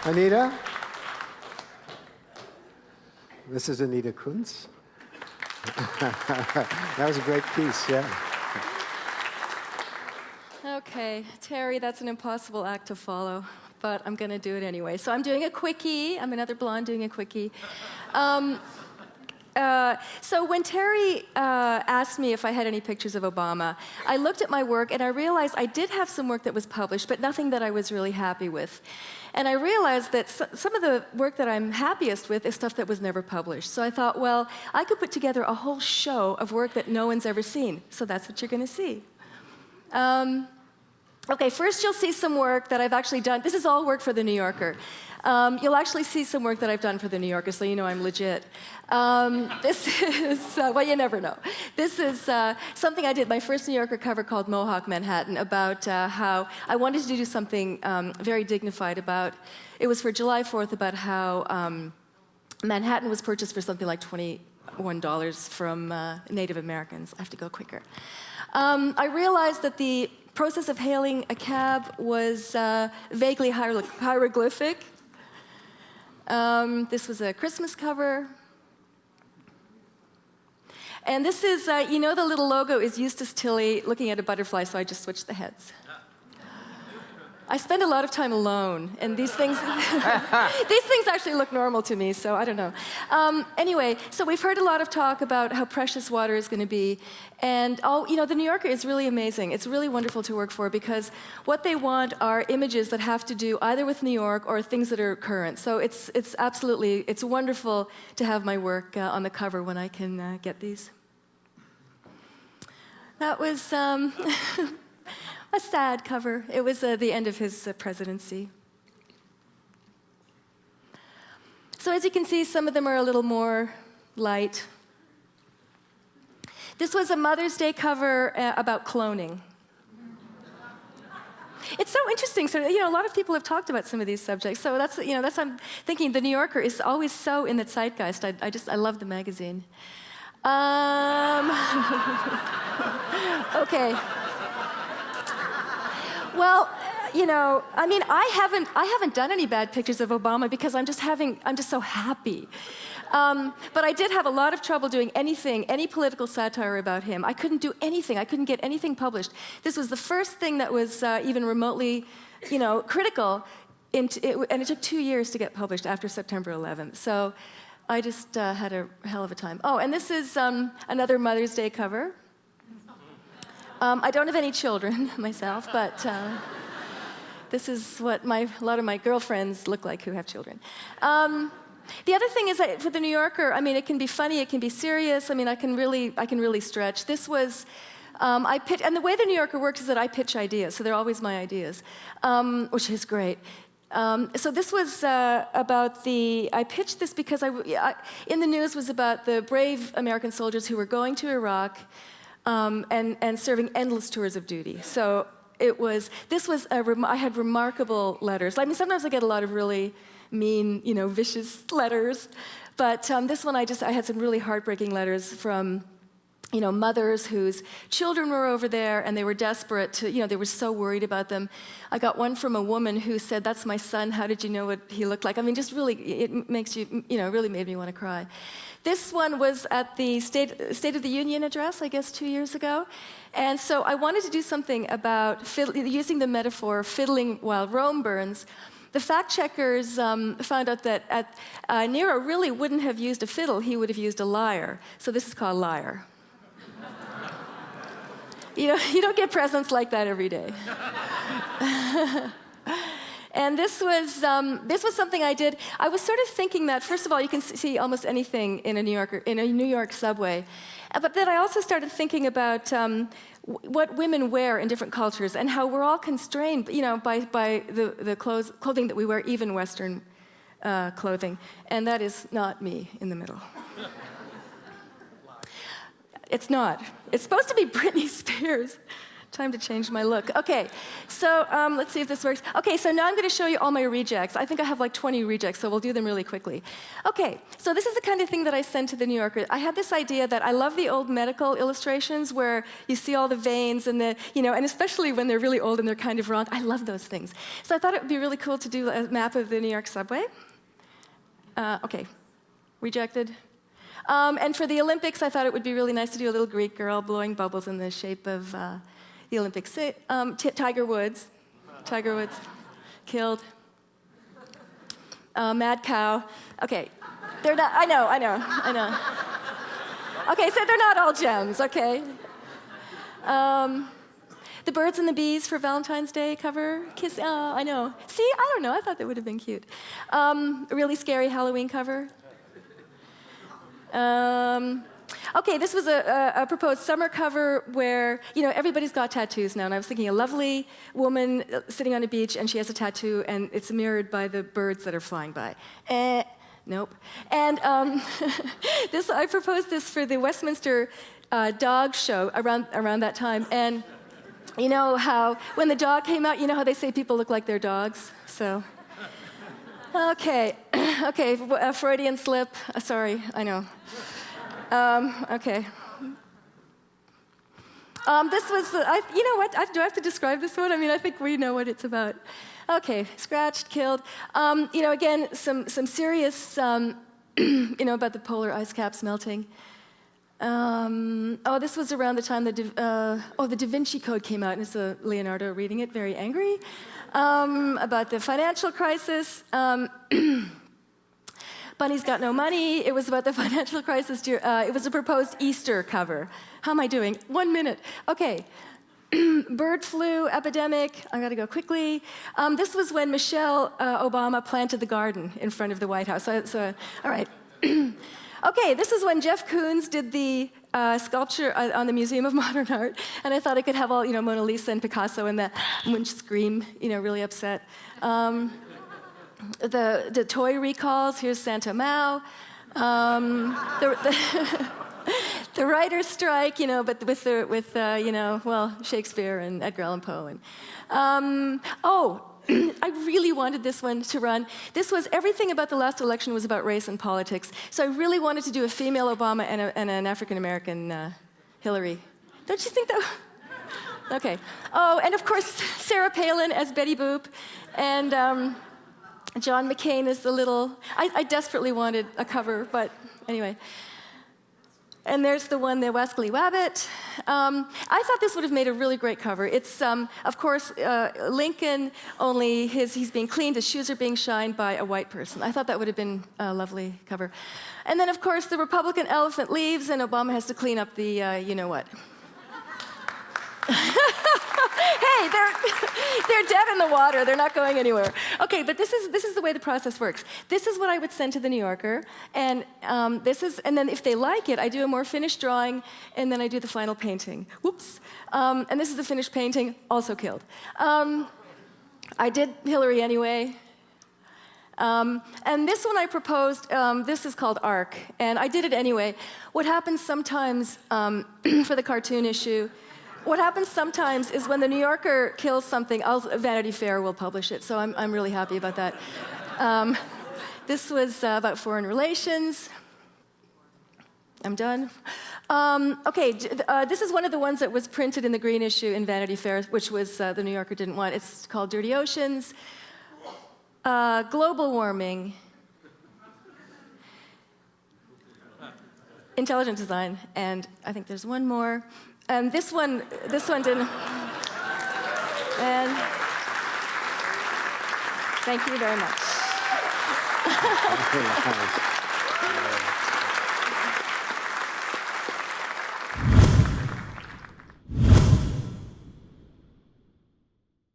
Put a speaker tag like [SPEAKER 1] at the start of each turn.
[SPEAKER 1] Anita? This is Anita Kunz. That was a great piece, yeah.
[SPEAKER 2] Okay, Terry, that's an impossible act to follow, but I'm going to do it anyway. So I'm doing a quickie. I'm another blonde doing a quickie. So when Terry asked me if I had any pictures of Obama, I looked at my work and I realized I did have some work that was published, but nothing that I was really happy with. And I realized that some of the work that I'm happiest with is stuff that was never published. So I thought, well, I could put together a whole show of work that no one's ever seen. So that's what you're going to see. Okay, first you'll see some work that I've actually done. This is all work for The New Yorker. You'll actually see some work that I've done for The New Yorker, so you know I'm legit. This is, well, you never know. This is something I did, my first New Yorker cover called Mohawk Manhattan, about how I wanted to do something very dignified about, it was for July 4th, about how Manhattan was purchased for something like $21 from Native Americans. I have to go quicker. I realized that the process of hailing a cab was vaguely hieroglyphic. This was a Christmas cover. And this is, you know, the little logo is Eustace Tilley looking at a butterfly, so I just switched the heads. I spend a lot of time alone, and these things actually look normal to me, so I don't know. Anyway, so we've heard a lot of talk about how precious water is going to be, and you know, The New Yorker is really amazing. It's really wonderful to work for because what they want are images that have to do either with New York or things that are current. So it's wonderful to have my work on the cover when I can get these. That was a sad cover. It was the end of his presidency. So as you can see, some of them are a little more light. This was a Mother's Day cover about cloning. It's so interesting. So, you know, a lot of people have talked about some of these subjects. So that's I'm thinking The New Yorker is always so in the zeitgeist. I love the magazine. Okay. Well, you know, I mean, I haven't done any bad pictures of Obama because I'm just so happy. But I did have a lot of trouble doing any political satire about him. I couldn't do anything. I couldn't get anything published. This was the first thing that was even remotely, you know, critical, and it took 2 years to get published after September 11th. So I just had a hell of a time. Oh, and this is another Mother's Day cover. I don't have any children myself, but this is what a lot of my girlfriends look like who have children. The other thing is that for The New Yorker, I mean, it can be funny, it can be serious. I mean, I can really stretch. This was, and the way The New Yorker works is that I pitch ideas, so they're always my ideas, which is great. So this was I pitched this because in the news was about the brave American soldiers who were going to Iraq and serving endless tours of duty. So I had remarkable letters. I mean, sometimes I get a lot of really mean, you know, vicious letters, but this one I had some really heartbreaking letters from, you know, mothers whose children were over there and they were desperate to, you know, they were so worried about them. I got one from a woman who said, "That's my son, how did you know what he looked like?" I mean, just really, it makes you, you know, really made me want to cry. This one was at the State of the Union address, I guess 2 years ago. And so I wanted to do something about using the metaphor fiddling while Rome burns. The fact checkers found out that Nero really wouldn't have used a fiddle, he would have used a lyre. So this is called Lyre. You know, you don't get presents like that every day. And this was something I did. I was sort of thinking that, first of all, you can see almost anything in a New York subway. But then I also started thinking about what women wear in different cultures and how we're all constrained, you know, by the clothing that we wear, even Western clothing. And that is not me in the middle. It's not. It's supposed to be Britney Spears Time to change my look. Okay, so let's see if this works. Okay, so now I'm going to show you all my rejects. I think I have like 20 rejects, so we'll do them really quickly. Okay, so this is the kind of thing that I sent to the New Yorker. I had this idea that I love the old medical illustrations where you see all the veins and the, and especially when they're really old and they're kind of wrong. I love those things. So I thought it would be really cool to do a map of the New York subway. Okay, rejected. And for the Olympics, I thought it would be really nice to do a little Greek girl blowing bubbles in the shape of the Olympics. Tiger Woods. Tiger Woods. Killed. Mad cow. Okay. They're not, I know. Okay, so they're not all gems, okay? The birds and the bees for Valentine's Day cover. Kiss, oh, I know. See, I don't know, I thought that would have been cute. A really scary Halloween cover. Okay, this was a proposed summer cover where, everybody's got tattoos now, and I was thinking a lovely woman sitting on a beach, and she has a tattoo, and it's mirrored by the birds that are flying by. Nope. And I proposed this for the Westminster dog show around that time, and you know how when the dog came out, you know how they say people look like their dogs? So, okay, Freudian slip. Sorry, I know. Okay. This was, you know what? Do I have to describe this one? I mean, I think we know what it's about. Okay, scratched, killed. Again, some serious, about the polar ice caps melting. This was around the time the Da Vinci Code came out, and it's Leonardo reading it, very angry, about the financial crisis. Bunny's got no money. It was about the financial crisis. It was a proposed Easter cover. How am I doing? 1 minute. Okay. Bird flu epidemic. I got to go quickly. This was when Michelle Obama planted the garden in front of the White House. So all right. Okay, this is when Jeff Kunz did the sculpture on the Museum of Modern Art, and I thought I could have all, Mona Lisa and Picasso and the Munch scream, really upset. The toy recalls, here's Santa Mao. The writer's strike, but with Shakespeare and Edgar Allan Poe. And, I really wanted this one to run. This was, everything about the last election was about race and politics. So I really wanted to do a female Obama and an African-American Hillary. Don't you think that? Okay. Oh, and of course, Sarah Palin as Betty Boop. And John McCain is the little, I desperately wanted a cover, but anyway. And there's the one, the Wascally Wabbit. I thought this would have made a really great cover. It's, of course, Lincoln, only he's being cleaned, his shoes are being shined by a white person. I thought that would have been a lovely cover. And then, of course, the Republican elephant leaves, and Obama has to clean up the you-know-what. Hey, they're dead in the water. They're not going anywhere. Okay, but this is the way the process works. This is what I would send to the New Yorker, and and then if they like it, I do a more finished drawing, and then I do the final painting. Whoops. And this is the finished painting, also killed. I did Hillary anyway. And this one I proposed, this is called Arc, and I did it anyway. What happens sometimes for the cartoon issue, what happens sometimes is when the New Yorker kills something, Vanity Fair will publish it, so I'm really happy about that. This was about foreign relations. I'm done. Okay, this is one of the ones that was printed in the green issue in Vanity Fair, which was the New Yorker didn't want. It's called Dirty Oceans. Global warming. Intelligent design, and I think there's one more. And this one didn't. And thank you very much.